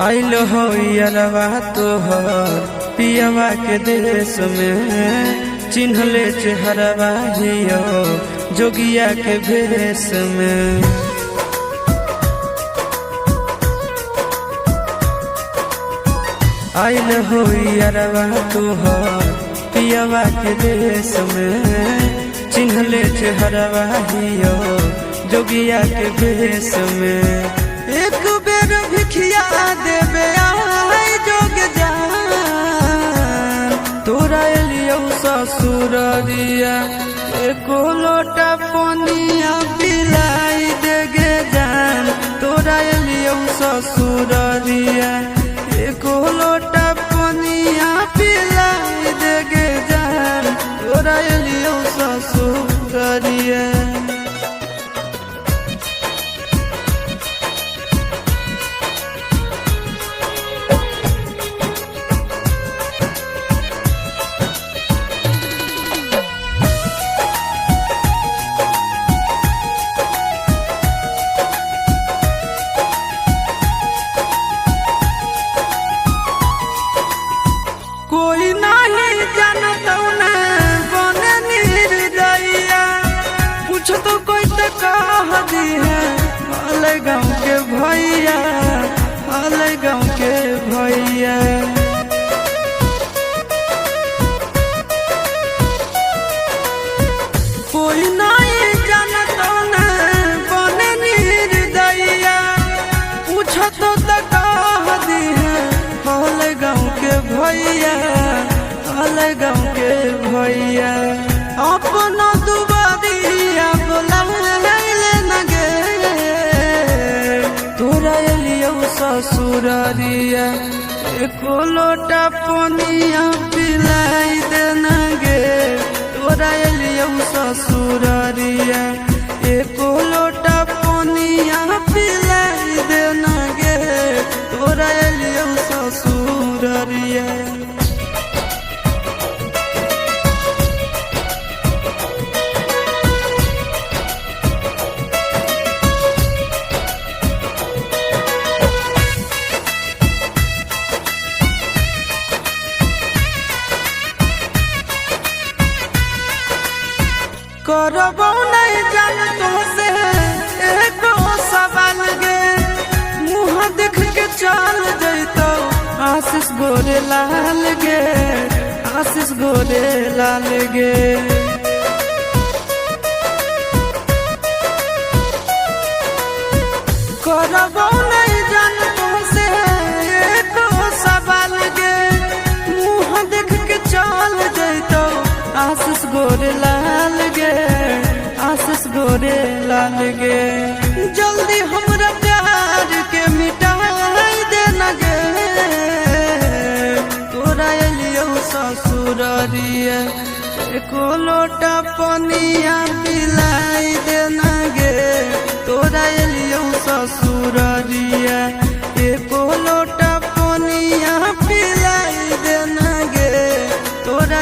आइलो हो यारवा तोहर पियवा के देश में, चिन्हले चेहरवा हियो जोगिया के भेष में। आइल हो यारवा तोहर पियवा के देश में, चिन्हले चेहरवा हियो जोगिया के भेष में। एक बेर भिखिया देवे आई जोग जान, तोरा एलियो ससुररिया एको लोटा पनिया पिलाई देगे जान। तोरा एलियो ससुररिया एको लोटा पनिया पिलाई देगे जान। तोरा एलियो ससुररिया कोई नहीं जानत ना बने निर्दयिया, पूछ तो कोई तो कह दी है हाले गाँव के भैया, हाले गाँव के भैया। कोई नहीं जानत ना बने निर्दयिया, पूछ तो कह दी है हाले गाँव के भैया, हाले गाँव के भैया। अपना दुबारिया बोला न गे, तोरा एलियो ससुररिया एको लोटा पनिया पिलाई देना गे। तोरा एलियो ससुररिया एको लोटा पनिया पिलाई देना गे। तोरा एलियो ससुररिया करबो नहीं जान तुमसे एको सवाल गे, मुँह देख के चल जैतो आशीष गोरे लाल गे, आशीष गोरे लाल गे। करबो नहीं जान तुमसे एको सवाल गे, मुँह देख के चल जैतो आशीष गोरे लाल गे, आशीष गोरे लाल गे। जल्दी हमरा प्यार के मिटाई देना गे। तोरा एलियो ससुररिया एको लोटा पनिया पिलाई देना गे। तोरा एलियो ससुररिया एको लोटा पनिया पिलाई देना गे। तोरा